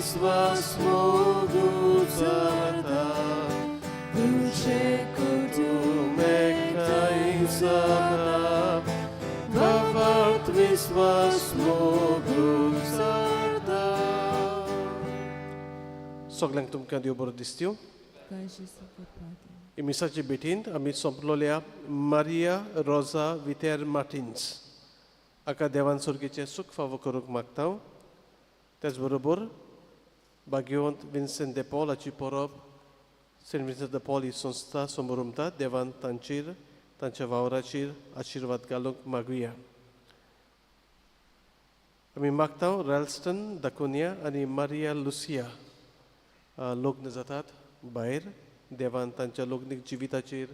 विश्वास मोगू जाता तुझे कुटुंब एकठांय जाता भावार्थ विश्वास मोगू जाता. सगळ्यांक तुमकां देव बरो दिसत्यो. मिसाची भेटींत आमी सोंपलोल्या मारिया रोजा वितेर मार्टिन्स हाका देवान सुर्गेचें सूख फावो करूंक मागता. त्याच बरोबर भाग्यवंत विन्सेंट de पॉल हाची परब सेंट विन्सेंट de पॉल ही संस्था समोर उमता. देवान तांचेर तांच्या वावराचेर आशिर्वाद घालूंक मागुया. आमी मागता रॅल्स्टन दाकोनिया आनी मारिया लुसिया लग्न जातात भायर. देवान तांच्या लग्नीक जिविताचेर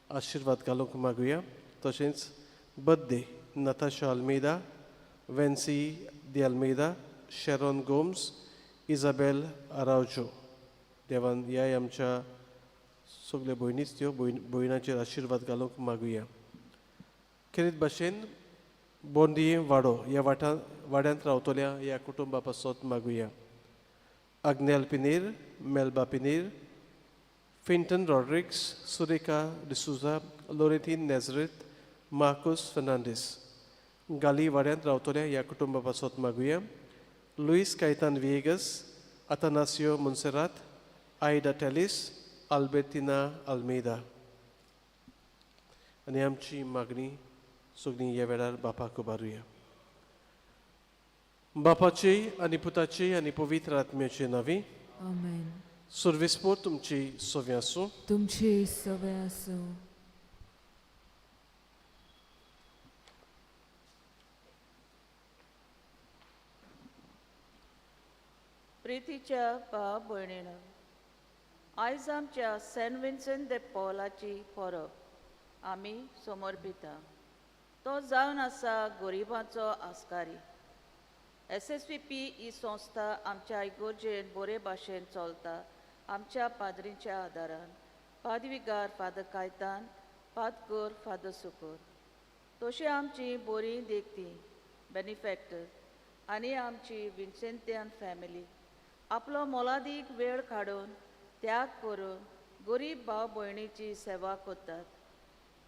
आशिर्वाद घालूंक मागुया. तशेंच बर्थडे नताशा अल्मेदा, वेन्सी दी अल्मेदा, शेरोन गोम्स, इजाबेल आरावजो. देवान ह्या आमच्या सगळ्या भयणीच त्यो भयणाचेर आशिर्वाद घालूंक मागुया. खेरीत भाशेन बोंडी वाडो ह्या वाड्यांत रावतल्या ह्या कुटुंबा पासत मागुया. आग्नेल पिनेर, मेल्बा पिनेर, फिंटन रॉड्रिक्स, सुरेका डिसुजा, लोरेथीन नेझरेथ, मार्कोस फर्नांडीस गाली वाड्यांत रावतल्या ह्या कुटुंबा पासत मागुया. Lewis Caitan विएगस, Attanasio Monserrate, Ida Tellis, Albertina अल्मेदा. आनी आमची मागणी सगळीं ह्या वेळार बापाक उबारुया. बापाचे आनी पुताचे आनी पवित्र आत्म्याचे नांवी. आमेन. सर्वेस्पोर तुमची सव्या आसूं. तुमची सव्या आसूं. प्रितीच्या भाव भयणीनो, आयज आमच्या सेंट विन्सेंट de पॉलाची परब आमी समर्पिता. तो जावन आसा गरिबांचो आस्कारी. SSVP ही संस्था आमच्या इगोर्जेन बरे भाशेन चलता. आमच्या पाद्रींच्या आदारान पादवीगार फादर कायतान, पादकोर फादर सुकोर, तशी आमची बरी देखती बेनिफॅक्टर आनी आमची विन्सेंटियन फॅमिली आपलो मोलादीक वेळ काडून त्याग करून गरीब भाव भयणीची सेवा करतात.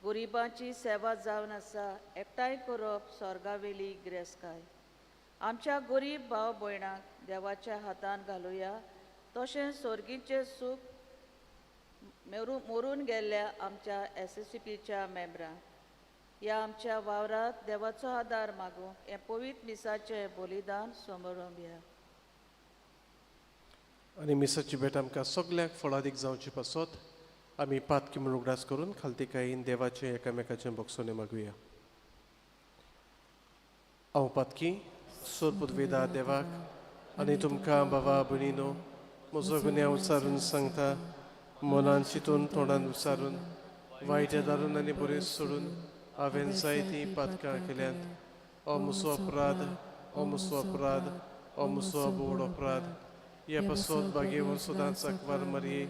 गरिबांची सेवा जावन आसा एकठांय करप स्वर्गावेली गिरेस्तकाय. आमच्या गरीब भाव भयणांक देवाच्या हातान घालुया. तशेंच सर्गीचें सूख मरून गेल्ल्या आमच्या SSVPच्या मेंबरांक ह्या आमच्या वावरांत देवाचो आदार मागूंक हें पवित्र मिसाचें बलिदान समोर उबया. आनी मिसाची भेट आमकां सगळ्यांक फळादीक जावची पासत आमी पातकी म्हणून उगडास करून खालतिकायेन देवाचें एकामेकाचें बोगसोने मागुया. हांव पातकी सोरपुदवेदा देवाक आनी तुमकां बाबा भयणीनो म्हजो गुन्यांव विचारून सांगता. मनान चिंतून तोंडान विचारून वायट दारून आनी बरें सोडून हांवें जायतीं पातकां केल्यांत. हो म्हजो अपराध, हो म्हजो अपराध, हो म्हजो बोड अपराध. ह्या पासत भाग्यवन सदांच आंकवार मारये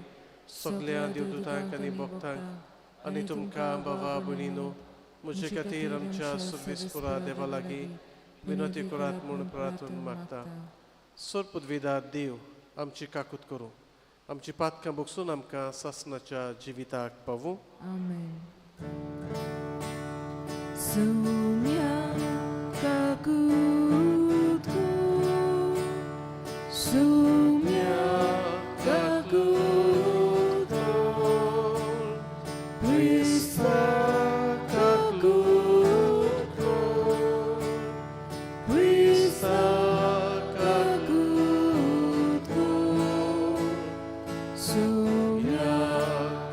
सगळ्या देवदूतांक आनी भक्तांक आनी तुमकां बाबा भयणीनो म्हजे खातीर आमच्या सर्वेस्परा देवा लागीं विनोती करात म्हूण प्रार्थना मागता. सोरपुदवेदा देव आमची काकूत करूं, आमची पातकां बोगसून आमकां सासणाच्या जिविताक पावूं. आमेन. सौम्या काकूत कर, सौम्या काकूत कर, क्रिस्ता काकूत कर, क्रिस्ता काकूत कर, सौम्या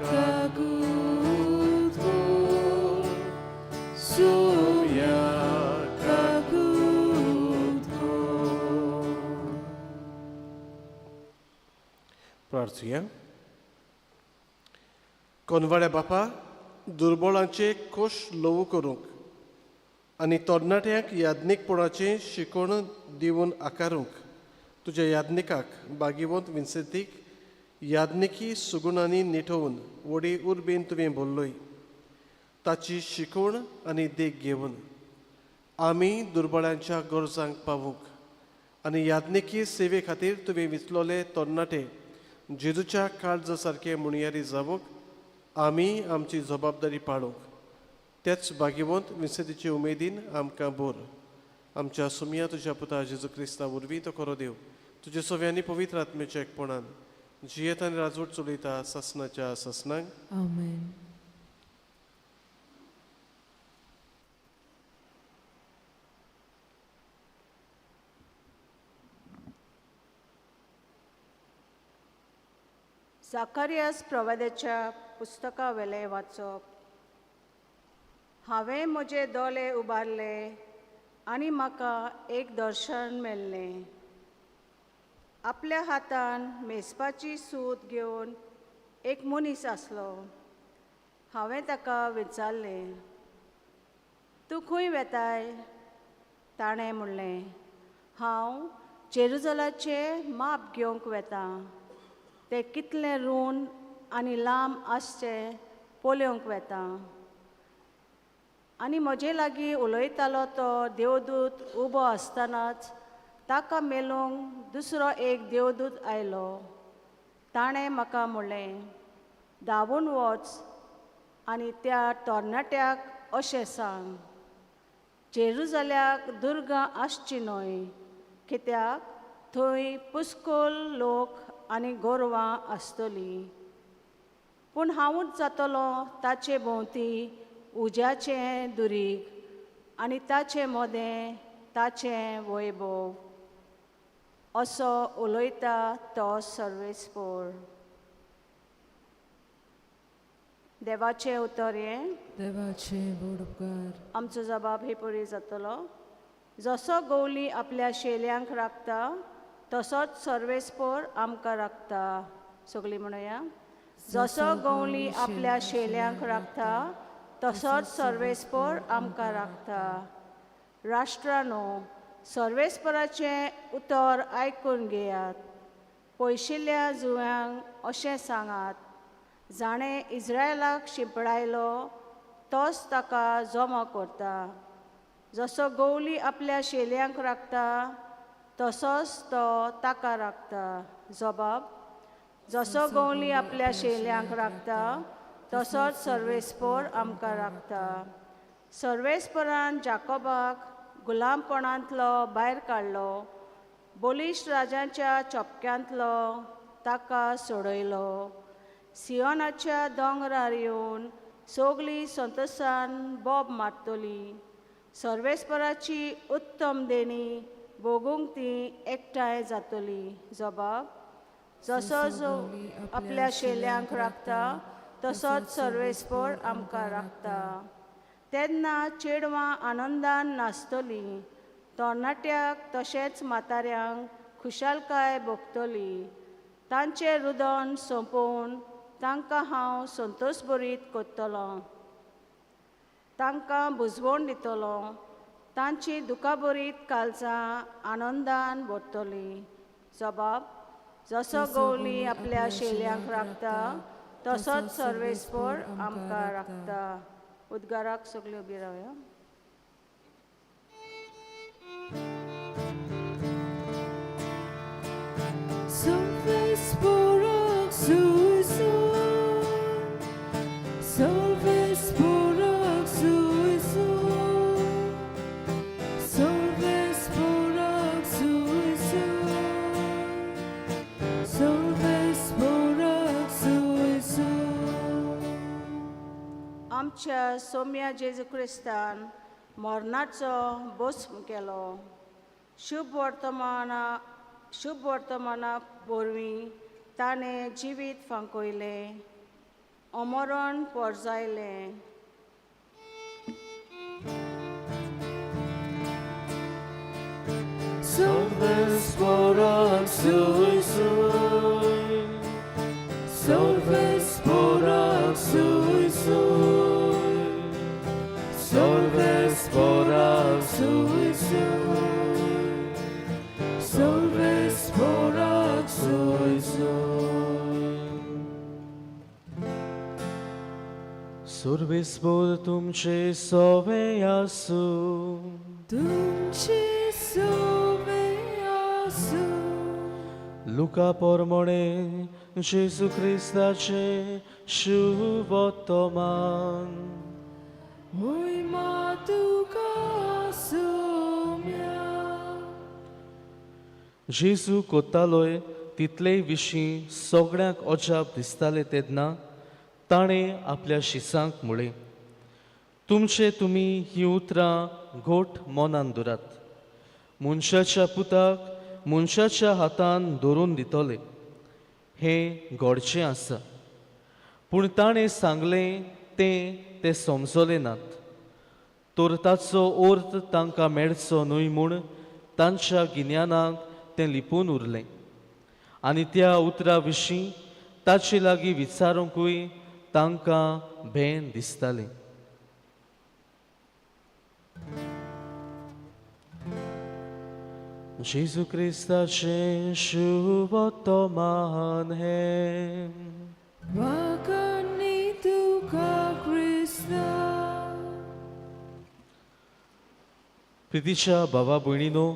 काकूत कर, सौम्या काकूत कर. प्रार्थुया. कोनवाड्या बापा, दुर्बळांचे खोश लोवू करूंक आनी तरणाट्यांक याज्ञीकपणाचें शिकोण दिवन आकारूंक तुज्या याज्ञिकाक भाग्यवंत विन्सेंतीक याज्ञिकी सुगुणांनी निठोवन व्हडी उर्बेन तुवें भरलोय. ताची शिकवण आनी देख घेवन आमी दुर्बळांच्या गरजांक पावूंक आनी याज्ञिकी सेवे खातीर तुवें विचलोले तरणाटे जेजूच्या काळज सारके मुणयारी जावंक आमी आमची जबाबदारी पाळूंक तेच भाग्यवंत विंसतीचे उमेदीन आमकां बोर आमच्या सुमया तुज्या पुता जेजू क्रिस्ता वरवीं तो खरो देव तुजे सव्यांनी पवित्र आत्म्याच्या एकपणान जियेत आनी राजवट चलयता ससनाच्या ससनांक Amen. जाकारियास प्रवाद्याच्या पुस्तका वेले वाचप. हांवें म्हजे दोळे उबारले आनी म्हाका एक दर्शन मेळ्ळें. आपल्या हातान मेजपाची सूत घेवन एक मनीस आसलो. हांवें ताका विचारलें, तूं खंय वेताय? ताणें म्हणलें, हांव जेरुजलाचें माप घेवंक वेतां. तें कितलें रूण आनी लांब आसचें पळोवंक वेतां. आनी म्हजे लागीं उलयतालो तो देवदूत उबो आसतनाच ताका मेलूंक दुसरो एक देवदूत आयलो. ताणें म्हाका म्हणलें, धांवून वच आनी त्या तरणाट्याक अशें सांग, जेरुजल्याक दुर्गा आसची न्हय, कित्याक थंय पुस्कूल लोक आनी गोरवां आसतलीं. पूण हांवूच जातलो ताचे भोंवती उज्याचें दुरीग आनी ताचे मोदें ताचें वैभव. असो उलयता तो सर्वेस्पोर. देवाचें उतर हें. देवाचे व्हड उपकार. आमचो जबाब हे परी जातलो, जसो गवली आपल्या शेल्यांक राखता तसोच सर्वेस्पोर आमकां राखता. सगळीं म्हणुया, जसो गवली आपल्या शेल्यांक राखता तसोच सर्वेस्पोर आमकां राखता. राष्ट्रांनो, सर्वेस्पराचें उतर आयकून घेयात. पयशिल्ल्या जुंव्यांक अशें सांगात, जाणें इस्रायलाक शिंपडायलो तोच ताका जमो करता. जसो गवली आपल्या शेल्यांक राखता तसोच तो ताका राखता. जबाब, जसो गवली आपल्या शेल्यांक राखता तसोच सर्वेस्पोर आमकां राखता. सर्वेस्परान जाकोबाक गुलामपणांतलो भायर काडलो, बोलिश राजांच्या चपक्यांतलो ताका सोडयलो. सियोनाच्या दोंगरार येवन सगळीं संतोशान बोब मारतलीं. सर्वेस्पराची उत्तम देणी भोगूंक तीं एकठांय जातलीं. जबाब, जसो जो आपल्या शेल्यांक राखता तसोच सर्वेस्पोर आमकां राखता. तेन्ना चेडवां आनंदान नाचतलीं, तरणाट्याक तशेंच म्हाताऱ्यांक खुशालकाय भोगतली. तांचें रुदन सोंपोवन तांकां हांव संतोश भरीत करतलो. तांकां बुजवण दितलो. तांची दुखाभरीत काळजां आनंदान भरतलीं. जबाब, जसो गवली आपल्या शेल्यांक राखता तसोच सर्वेस्पोर आमकां राखता. उद्गाराक सगळीं उबी रावया. सर्वेस्पोराक सुयसून, सर्वेस्पोराक सुयसून, सर्वेस्पोराक सुयसून, सर्वेस्पोराक सुयसून. आमच्या सोम्या जेजू क्रिस्तान मरणाचो भस्म केलो. शुभ वर्तमाना वरवीं ताणें जिवीत फांकयलें, अमरण परजायलें. सर्वेस्पोराक सुयसून, सर्वेस्पोराक सुयसून, सर्वेस्पोराक सुयसून, सर्वेस्पोराक सुयसून. सर्वेस्पोर तुमचे सोवे आसूं, तुमचे सोवे लुका पोरमोणे जेजू क्रिस्ताचे शुभ वर्तमान. जेजू कोत्तालोय तितले विशीं सगळ्यांक अजाप दिसताले तेन्ना ताणें आपल्या शिसांक म्हळें, तुमी ही उतरां घोट मनान दवरात. मनशाच्या पुताक मनशाच्या हातान दवरून दितले हें घडचें आसा. पूण ताणें सांगलें ते समजले नात. तर ताचो अर्थ तांकां मेळचो न्हय म्हूण तांच्या गिन्यानाक तें लिपून उरलें. आनी त्या उतरा विशीं ताचे लागीं विचारूंकूय तांकां भेन दिसतालें. जेजू क्रिस्ताचें शुभ वर्तमान हें. प्रितीच्या भावा भयणीनो,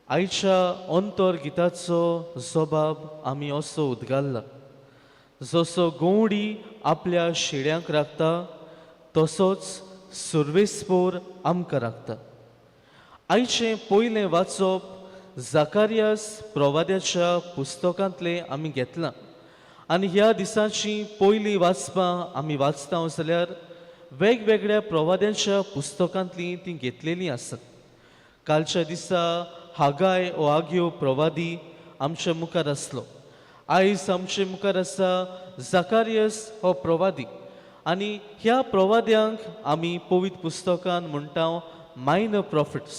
आयच्या अंतर गिताचो जबाब आमी असो उद्गारला. जसो गवंडी आपल्या शेळ्यांक राखता तसोच सर्वेस्पोर आमकां राखता. आयचें पयलें वाचप जाकारियास प्रवाद्याच्या पुस्तकांतलें आमी घेतलां. आनी ह्या दिसाची पयलीं वाचपां आमी वाचता जाल्यार वेगवेगळ्या प्रवाद्यांच्या पुस्तकांतलीं तीं घेतलेलीं आसात. कालच्या दिसा हागाय ओ आग्यो प्रवादी आमच्या मुखार आसलो. आयज आमचे मुखार आसा जाकारियास हो प्रवादी. आनी ह्या प्रवाद्यांक आमी पवित्र पुस्तकान म्हणटा मायनर प्रॉफिट्स.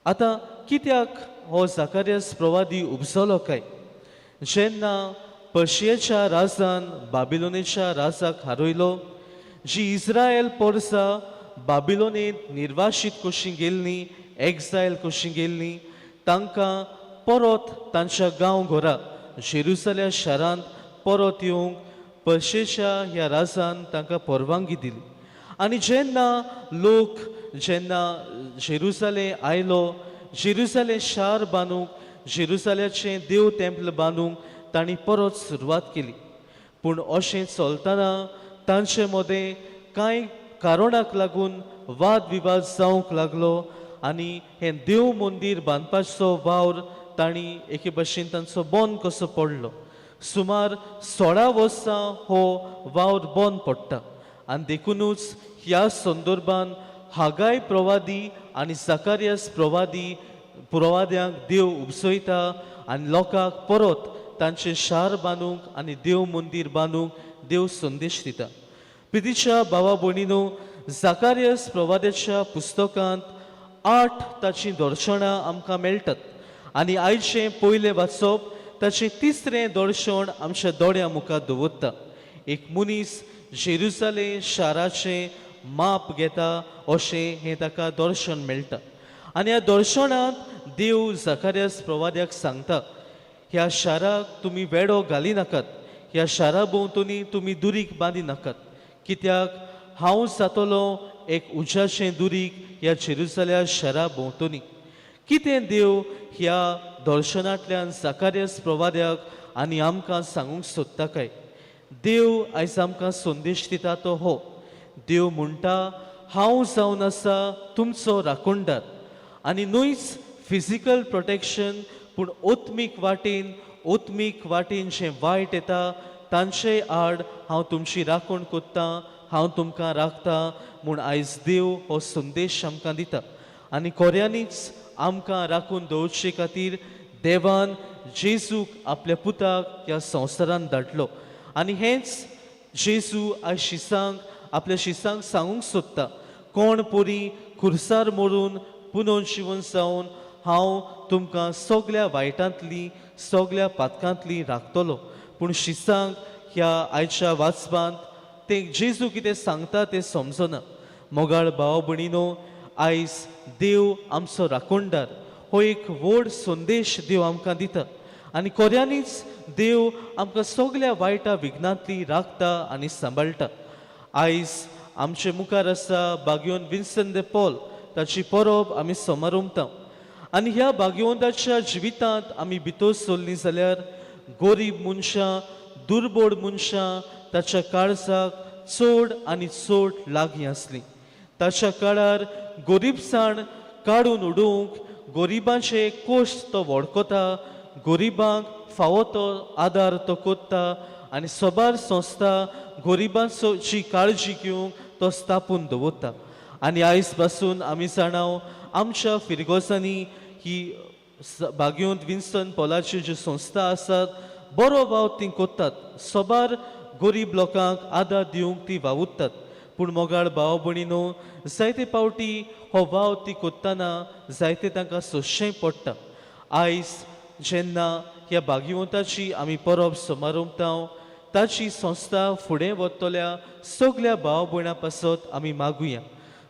आतां कित्याक हो जाकारियास प्रवादी उपजलो काय? जेन्ना पर्शियाच्या राजान बाबिलोनेच्या राजाक हारयलो, जी इस्रायल पोरसां बाबिलोनेंत निर्वाशीत कशीं गेल्लीं, एक्झायल कशीं गेल्लीं, तांकां परत तांच्या गांव घरा जेरुसलेम शारांत परत येवंक पर्शियाच्या ह्या राजान तांकां परवानगी दिली. आनी जेन्ना लोक जेरुसलेम आयलो, जेरुसलेम शार बांदूंक, जेरुसलेमाचें देव टेंपल बांदूंक तांणी परत सुरवात केली. पूण अशें चलतना तांचे मदें कांय कारणाक लागून वाद विवाद जावंक लागलो. आनी हें देव मंदीर बांदपाचो वावर तांणी एके भाशेन तांचो बंद कसो पडलो. सुमार 16 वर्सां हो वावर बंद पडटा. आनी देखूनच ह्या संदर्भान हागाय प्रवादी आनी जाकारियास प्रवाद्यांक देव उपसयता आनी लोकांक परत तांचे शार बांदूंक आनी देव मंदीर बांदूंक देव संदेश दिता. प्रितीच्या भावा भयणीनो, जाकारियास प्रवाद्याच्या पुस्तकांत 8 ताचीं दर्शनां आमकां मेळटात. आनी आयचें पयलें वाचप ताचें 3रे दर्शन आमच्या दोळ्या मुखार दवरता. एक मनीस जेरुसलेम शाराचें माप घेता अशें हें ताका दर्शन मेळटा. आनी ह्या दर्शनांत देव जाकारियास प्रवाद्याक सांगता, ह्या शाराक तुमी वेडो घाली नाकात, ह्या शारा भोंवतणी तुमी दुरीग बांदी नाकात, कित्याक हांव जातलो एक उज्याचें दुरीग ह्या जेरुसलेम शारा भोंवतणी. कितें देव ह्या दर्शनांतल्यान जाकारियास प्रवाद्याक आनी आमकां सांगूंक सोदता काय? देव आयज आमकां संदेश दिता तो हो. देव म्हणटा, हांव जावन आसा तुमचो राखणदार. आनी न्हूच फिजिकल प्रोटेक्शन, पूण ओत्मीक वाटेन जें वायट येता तांचे आड हांव तुमची राखण कोत्तां, हांव तुमकां राखतां म्हूण आयज देव हो संदेश आमकां दिता. आनी खऱ्यांनीच आमकां राखून दवरचे खातीर देवान जेजूक आपल्या पुताक ह्या संवसारांत धाडलो. आनी हेंच जेजू आयज आपल्या शिसांक सांगूंक सोदता, कोण पोरी खुर्सार मरून पुनर्जीवन जावन हांव तुमकां सगळ्या वायटांतली सगळ्या पातकांतली राखतलो. पूण शिसांक ह्या आयच्या वाचपांत तें जेजू कितें सांगता तें समजना. मोगाळ भाव भयणीनो, आयज देव आमचो राखणदार हो एक व्हड संदेश देव आमकां दिता. आनी खऱ्यांनीच देव आमकां सगळ्या वायटा विघ्नांतली राखता आनी सांबाळटा. आयज आमचे मुखार आसा बागयोन विन्संट दे पॉल, ताची परब आमी समारंभता. आनी ह्या भाग्यवंताच्या जिवितांत आमी भितर सरलीं जाल्यार गरीब मनशां दुर्बळ मनशां ताच्या काळजाक चड आनी चड लागीं आसलीं. ताच्या काळार गरीबसाण काडून उडोवंक गरिबांचे कोश्ट तो वळखता, गरिबांक फावो तो आदार तो कोत्ता आनी सोबार संस्था गरिबांची काळजी घेवंक तो स्थापून दवरता. आनी आयज पासून आमी जाणाव आमच्या फिरगोसांनी ही भाग्यवंत विन्स्टन पॉलाची जी संस्था आसात बरो वाव ती कोत्तात. सोबार गरीब लोकांक आदार दिवंक ती वावुरतात. पूण मोगाळ भाव भयणीनो, जायते पावटी हो वाव ती कोत्ताना जायते तांकां सोंसचें पडटा. आयज जेन्ना ह्या भाग्यवंताची आमी परब समारंभतांव ताची संस्था फुडें व्हरतल्या सगळ्या भाव भयणां पासत आमी मागुया.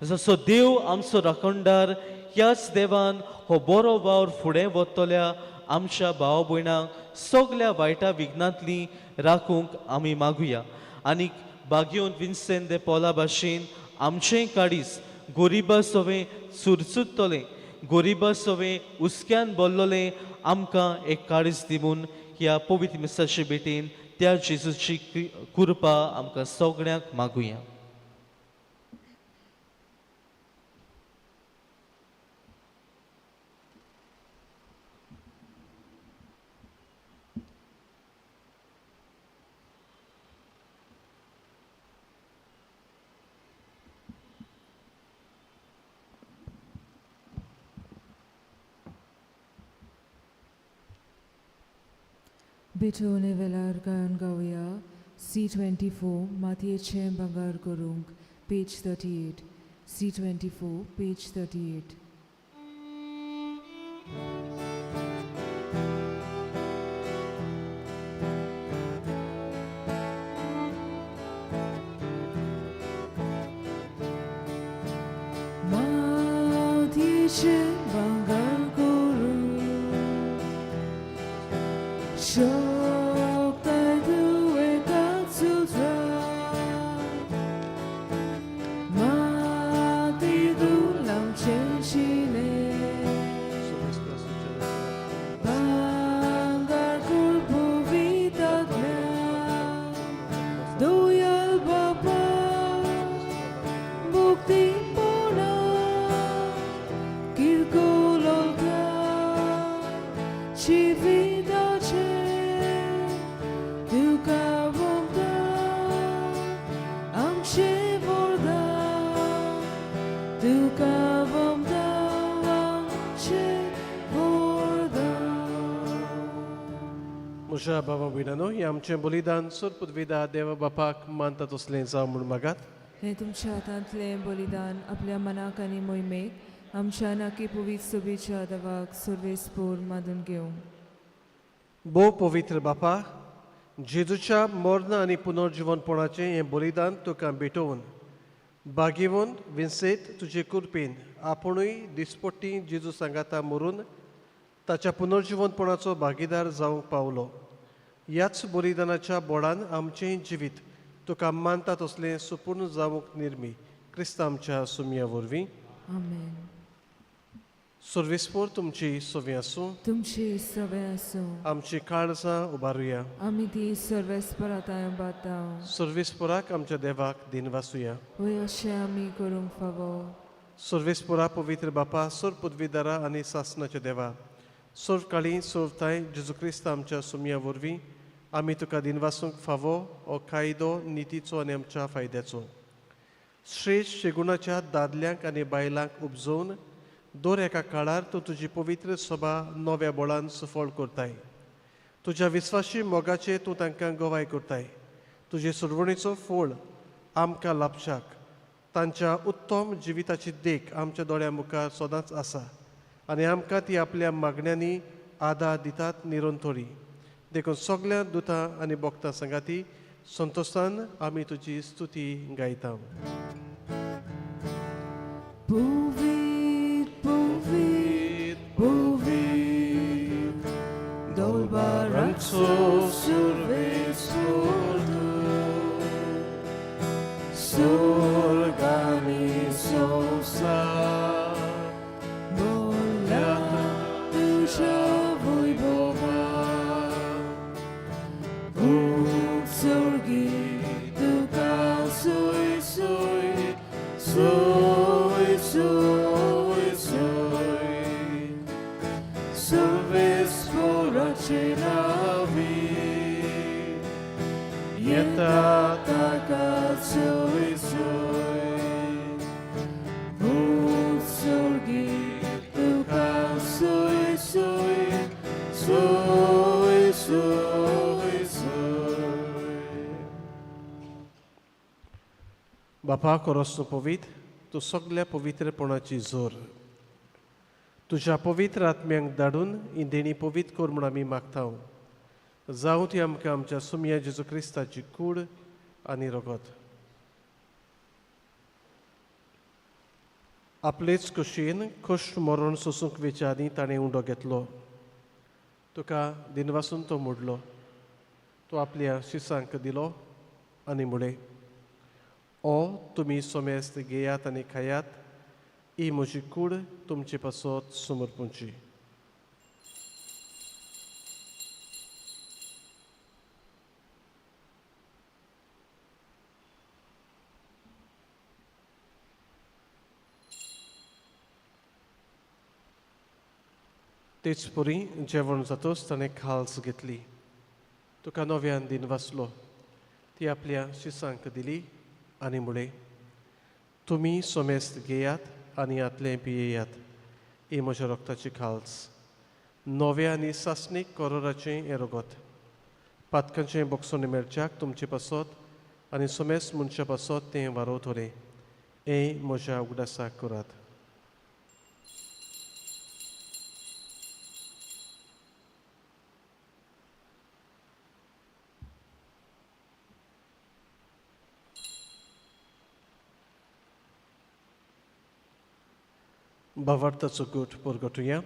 जसो देव आमचो राखणदार, ह्याच देवान हो बरो वावर फुडें व्हरतल्या आमच्या भाव भयणांक सगळ्या वायटा विघ्नांतली राखूंक आमी मागुया. आनीक भाग्यवंत विन्सेंट दे पॉला भाशेन आमचें काडीस गरिबा सोवें सुरसुत्तलें, गरिबा सोवें उस्क्यान भरलोलें आमकां एक काडीस दिवून ह्या पवित्र मिसाचे भेटेन त्या जेजूची कृपा आमकां सगळ्यांक मागुया. Betone velar gayon gauya C24 Mathiyechen Bangar Gurung page 38 C24 page 38. Mathiyechen Bangar Gurung Shock tai duwe katsutra Mati du lam chen shine Bangar kurpu vitagna Doyal baba Bukti pona Kirkololka Chivida म्हज्या भावा भयणांनो, हें आमचें बलिदान सुरपदविदा देवा बापाक मानता तसलें जावं म्हूण मागात. हे तुमच्या हातांतलें बलिदान आपल्या मनाक आनी मोहिमेक आमच्या नाकी पवित्र सोबीच्या देवाक सर्वेस्पोर मानून घेवंक. भोव पवित्र बापा, जेजूच्या मरण आनी पुनर्जिवनपणाचें हें बलिदान तुका भेटोवन भाग्यवंत विन्सेंट तुजे कृपेन आपुणूय दिसपट्टी जेजू सांगाता मरून ताच्या पुनर्जिवनपणाचो भागीदार जावंक पावलो. ह्याच बलिदानाच्या बोडान आमचें जिवीत तुका मानता तसलें सुपूर्ण जावंक निर्मी क्रिस्त आमच्या सुमया वरवीं. आमेन. सर्वेस्पोर तुमची सोवी आसूं. तुमची सवय आसूं. आमची काळजां उबारुया. आमी ती सर्वेस्पराताय बाता. सर्वेस्पोराक आमच्या देवाक दिन वासुया. वय अशें आमी करूंक फावो. सर्वेस्पोरा पवित्र बापा, सर्व पदवीदारा आनी सासणाच्या देवा, सर्व काळी सर्वताय जेजू क्रिस्त आमच्या सुमया वरवीं आमी तुका दिन वासूंक फावो हो कायदो नितीचो आनी आमच्या फायद्याचो. श्रेश्ठ शेगुणाच्या दादल्यांक आनी बायलांक उपजोवन दर एका काळार तूं तुजी पवित्र सभा नव्या बोळान सफळ करताय. तुज्या विस्वाशी मोगाचे तूं तांकां गोवाय करताय. तुजे सुरवणीचो फळ आमकां लाभशाक तांच्या उत्तम जिविताची देख आमच्या दोळ्या मुखार सदांच आसा आनी आमकां ती आपल्या मागण्यांनी आदार दितात निरंतरी. देखून सगळ्या दुतां आनी भक्तां संगाती संतोशान आमी तुजी स्तुती गायता. Puvit, puvit, puvit, dolbaranco survesportu, sorgami sosa, bolla nawi yeta taka soy Surgi tuka soy बापा कोरोसनो पवित तूं सगल्या पवित्रपणाची जोर तुज्या पवित्र आत्म्यांक धाडून ही देणी पवित्र कर म्हूण आमी मागता जावं ती आमकां आमच्या सुमया जेजू क्रिस्ताची कूड आनी रगत आपलेच कुशीन कश्ट मरण सोसूंक वेच्या आनी ताणें उंडो घेतलो तुका दिनवासून तो मोडलो तो आपल्या शिसांक दिलो आनी मुळे ओ तुमी सोमेस्त घेयात आनी खायात ही म्हजी कूड तुमचे पासत समर्पूंची तेच पुरी जेवण जातोच ताणें खाल्स घेतली तुका नव्यान दिन वाचलो ती आपल्या शिसांक दिली आनी मुळे तुमी सोमेस्त घेयात आनी आतलें पियेयात ही म्हज्या रोगताची खाल्स नव्या आनी सासणीक कोरोराचें हें रगत पातकांचें बोगसोन मेळच्याक तुमचे पासत आनी सोमेस्त मनशा पासत तें वारोवतलें हें म्हज्या उगडासाक करात बावार्थाचो गोठ परगटुया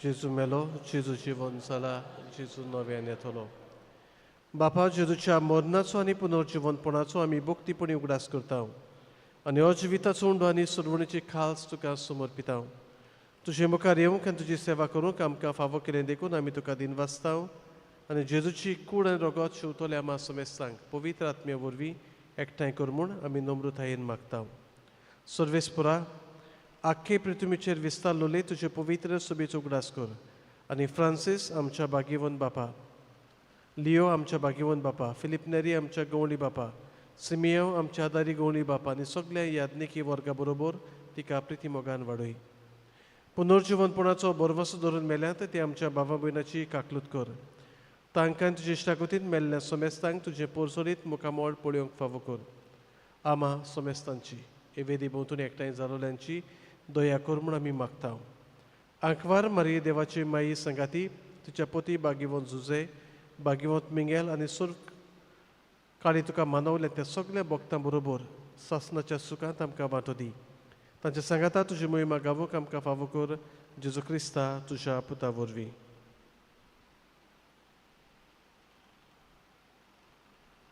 जेजू मेलो जेजू जिवन जाला जेजू नव्यान येतलो बापा जेजूच्या मरणाचो आनी पुनर्जिवनपणाचो आमी भक्तीपणी उगडास करता आनी हो जिविताचो उंडो आनी सुरवणेची खाल्स तुका समर्पिता तुजे मुखार येवंक आनी तुजी सेवा करूंक आमकां फावो केलें देखून आमी तुका दिन वाचता आनी जेजूची कूड आनी रगत शिवतले आमा सोमेस्तांक पवित्र आत्म्या वरवीं एकठांय कर म्हूण आमी नम्रतायेन मागता सर्वेस्पुरा आख्खे पृथ्वीचेर विस्तारलोले तुजे पवित्र सुबेचो उगडास कर आनी फ्रांसीस आमच्या भाग्यवन बापा लियो आमच्या भाग्यवन बापा फिलिप नेरी आमच्या गवळी बापा सिमियो आमच्या आदारी गवळी बापा आनी सगल्या यादनिकी वर्गा बरोबर तिका प्रिती मोगान वाडय पुनर्जिवनपणाचो बरवसो धरून मेल्यात ते आमच्या भावा भयणाची काकलूत कर तांकां तुजे इश्टागतीन मेल्ल्या सोमेस्तांक तुजें पोरसोलीत मुखामोळ पळोवंक फावो कर आमा सोमेस्तांची हे वेदी भोंवतून एकठांय जालोल्यांची दया कर म्हूण आमी मागता आंकवार मारये देवाची माई संगाती तुच्या पोती बागीवंत जुजे बागीवंत मिंगेल आनी सुर्ग काळी तुका मानवल्या त्या सगळ्या भक्तां बरोबर सासणाच्या सुखांत आमकां वांटो दी तांच्या सांगाता तुजी मोहिमा गावूंक आमकां फावो कर जेजू क्रिस्ता तुज्या पुता वरवीं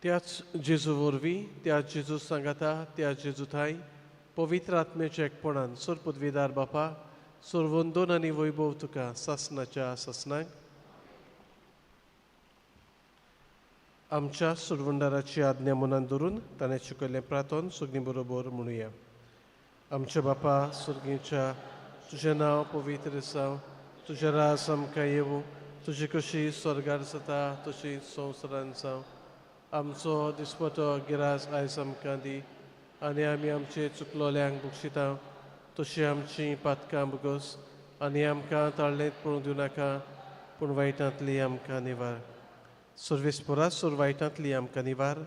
त्याच जेजू वरवीं त्या जेजू सांगाता त्या जेजू थंय पवित्र आत्म्याच्या एकपणान सुर पदवीदार बापा सुरवंदोन आनी वैभव तुका सासणाच्या सासणाक आमच्या सुरवंडाराची आज्ञा मनान धरून ताणें शिकयलें प्रार्थन सगळीं बरोबर म्हणुया आमच्या बापा सुर्गीच्या तुजें नांव पवित्र जावं तुजें राज आमकां येवं तुजी कशी स्वर्गार जाता तशी संवसारांत जावं आमचो दिसपतो गिरास आयज आमकां दी आनी आमी आमचे चुकलोल्यांक बक्षिता तशी आमची पातकां बगोस आनी आमकां ताळ्ळेंत पळोवंक दिवं नाका पूण वायटांतली आमकां निवार सर्वेस्परा सुर वायटांतली आमकां निवार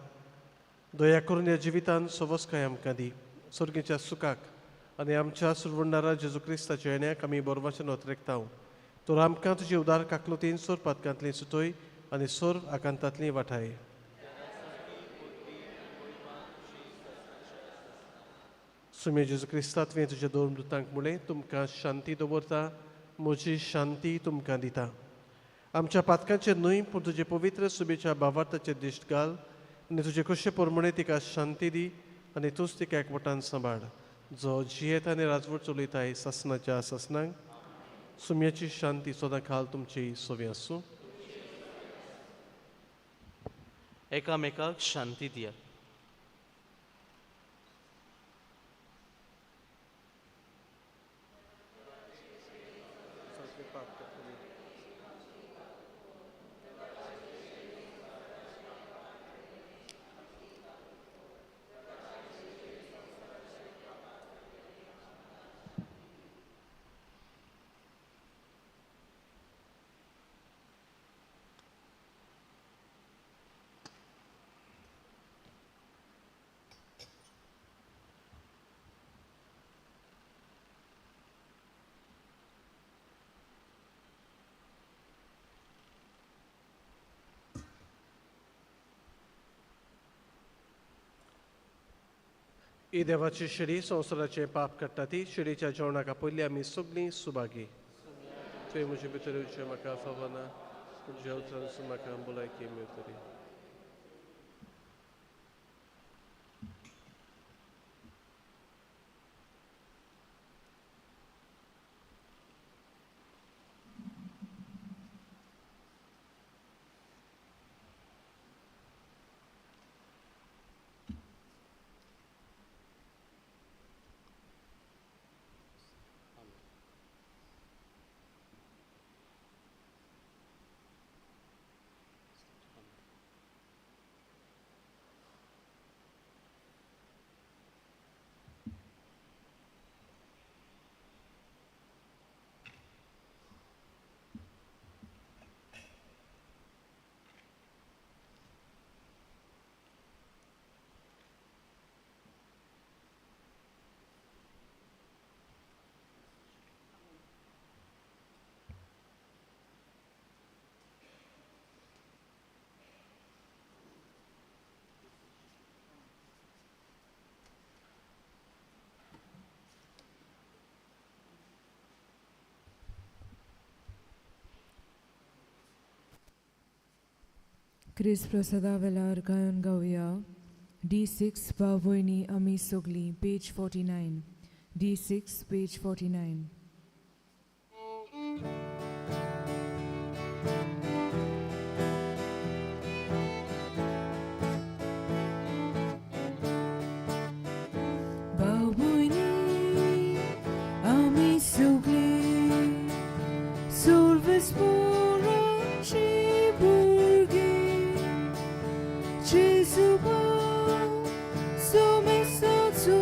दया करून ह्या जिवितान सवस्काय आमकां दी सुर्गेच्या सुखाक आनी आमच्या सुरवंडारा जेजू क्रिस्ताच्या येण्याक आमी बोरवाचें नोतरेकता तर आमकां तुजी उदार काकलुतीन सोर पातकांतली सुतोय आनी सोर आकांतांतली वाठाय सुमे जेजू क्रिस्ता तुवें तुज्या दोन मृतांक मुळे तुमकां शांती दवरता म्हजी शांती तुमकां दिता आमच्या पातकांचेर न्हय पूण तुजे पवित्र सुबेच्या भावार्थाचेर दिश्ट घाल आनी तुजे कशे परमणे तिका शांती दी आनी तूंच तिका एकवटान सांबाळ जो जियेत आनी राजवट चलयताय सासणाच्या सासणांक सुम्याची शांती सदां खाल तुमची सोवी आसूं एकामेकाक शांती दिया ही देवाची शिडी संवसाराचे पाप काडटा ती शिडीच्या जेवणाका पयलीं आमी सगळीं सुभागी तुवें म्हजे भितर येवचें म्हाका फावना पूण जेवचो म्हाका भलायकी मेळटली. क्रिस प्रसादा वेलार गायन गावया. D6 भावयनी आमी सगलीं, पेज 49. D6, page 49. भावयनी आमी सगलीं, सोल्वेस्पोराची भुरगीं, जेजू भाव सोमेसाचो,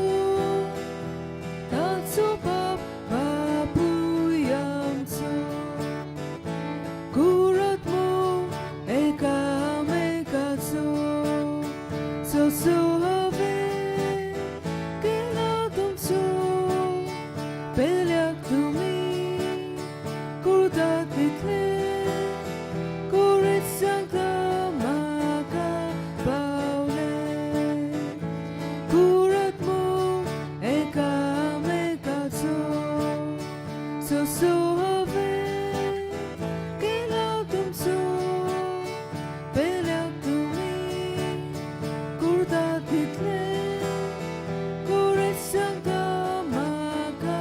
ताचो बाप बापूय आमचो. कुरात्मो एकामेकाचो, सोसो हांवें केला तुमचो, पेल्याक तुमी करतात तितलें, करीत सांगता म्हाका पावलें. कुरात्मो एकामेकाचो, सोसो हांवें केला तुमचो, पेल्याक तुमी करतात तितलें, करीत सांगता म्हाका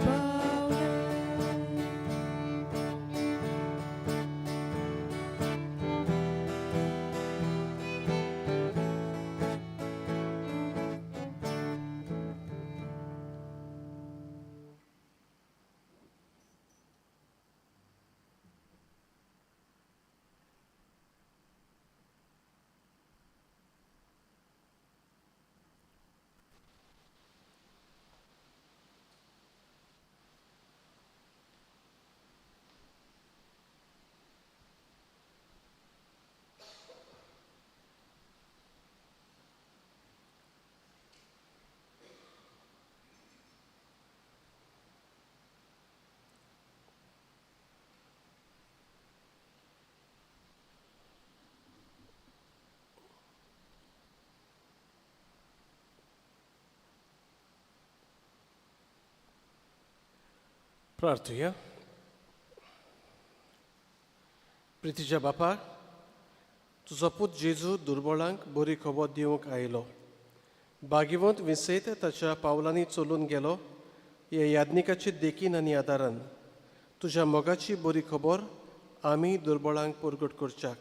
पावलें. प्रार्थुया. प्रितीच्या बापाक तुजो पूत जेजू दुर्बळांक बरी खबर दिवंक आयलो. भाग्यवंत विसयत ताच्या पावलांनी चलून गेलो. ह्या याज्ञिकाचे देखीन आनी आदारान तुज्या मोगाची बरी खबर आमी दुर्बळांक परगट करच्याक.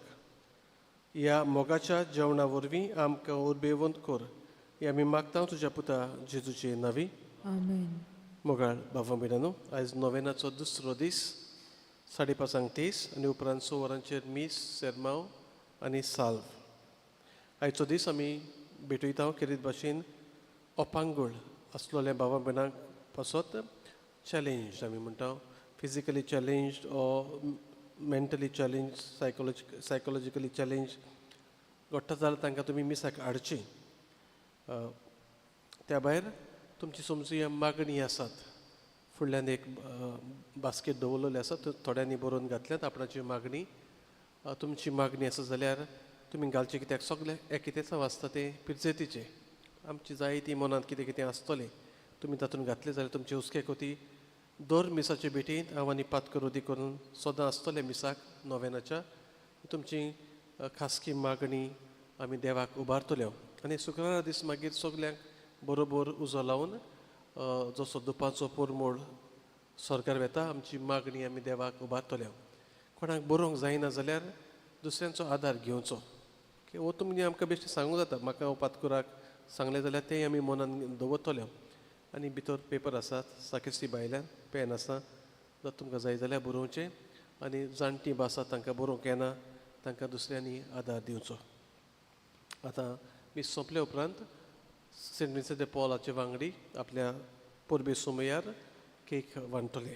ह्या मोगाच्या जेवणा वरवीं आमकां उर्बेवंत कर. हे आमी मागता तुज्या पुता जेजूचे नवी. आमेन. मोगाळ बाबा बिडानो, आयज नोवेनाचो दुसरो दीस 5:30 तेस आनी उपरांत 6 वरांचेर मीस, सेरमांव आनी साल्व. आयचो दीस आमी भेटयता खेरीत भाशेन अपांगूळ आसलोल्या बाबा बिणांक पासत चॅलेंज आमी म्हणटा, फिजिकली चॅलेंज ओ मेंटली चॅलेंज, सायकोलॉजिकली चॅलेंज घडटा जाल्यार तांकां तुमी मिसाक हाडची. त्या भायर तुमची समजी मागणी आसात. फुडल्यान एक बास्केट दवरलेली आसा, थोड्यांनी बरोवन घातल्यात आपणाची मागणी. तुमची मागणी आसा जाल्यार तुमी घालची, कित्याक सगळे कितें वाचता ते पिर्जेतीचे आमची जायती मनांत कितें कितें आसतलें तुमी तातूंत घातलें जाल्यार तुमची हुस्के कोती दर मिसाचे बेटींत हांव आनी पातकरोदी करून सदां आसतलें मिसाक नोवेनाच्या तुमची खासकी मागणी आमी देवाक उबारतल्यो आनी शुक्रारा दीस मागीर सगल्यांक बरोबर उजो लावन जसो दुपारचो पोरमोळ सरकार वेता आमची मागणी आमी देवाक उबारतल्यो कोणाक बरोवंक जायना जाल्यार दुसऱ्यांचो आदार घेवचो की हो तुमी आमकां बेश्टें सांगूं जाता म्हाका हो पातकुराक सांगलें जाल्यार तें आमी मनान दवरतल्यो आनी भितर पेपर आसात साकेस्ती भायल्यान पेन आसा जर तुमकां जाय जाल्यार बरोवचें आनी जाणटी भास आसा तांकां बरोवंक येना तांकां दुसऱ्यांनी आदार दिवचो आतां मीस सोंपले उपरांत सेंट विन्संट de पॉलाचे वांगडी आपल्या पोरबे सुमयार केक वांटतले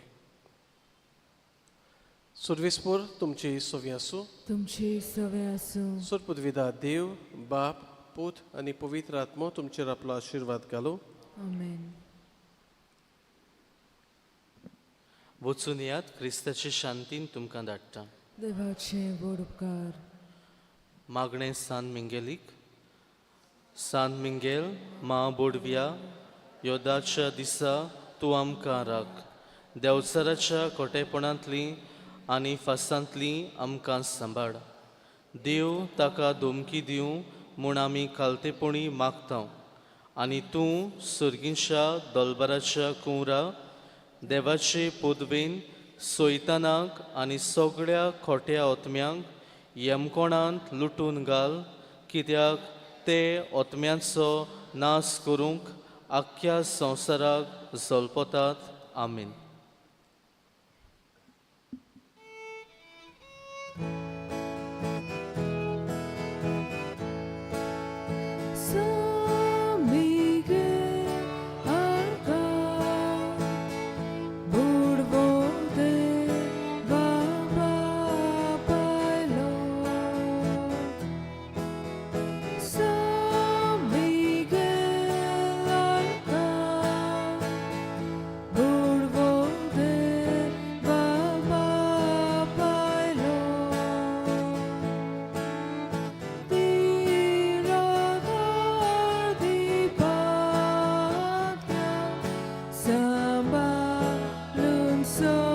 सुर्वेस्पोर तुमची सोवी आसूं तुमची सवय आसूं सुरपुदविदा देव बाप पूत आनी पवित्र आत्मो तुमचेर आपलो आशिर्वाद घालूं आमेन वचून यात क्रिस्ताची शांतीन तुमकां धाडटा देवाचे व्हड उपकार मागणें सान मिंगेलीक सान मिंगेल बोडव्या योदाच्या दिसा तूं आमकां राख देंवचाराच्या खोटेपणांतली आनी फासांतली आमकां सांबाळ देव ताका धमकी दिवं म्हूण आमी खालतेपणी मागता आनी तूं सुर्गींच्या दोलबाराच्या कुंवरा देवाचे पदवेन सोयतानाक आनी सगळ्या खोट्या ओतम्यांक येमकोणांत लुटून घाल कित्याक ते ओतम्यांचो नाश करूंक आख्ख्या संवसाराक जल्पतात आमीन Samba lung so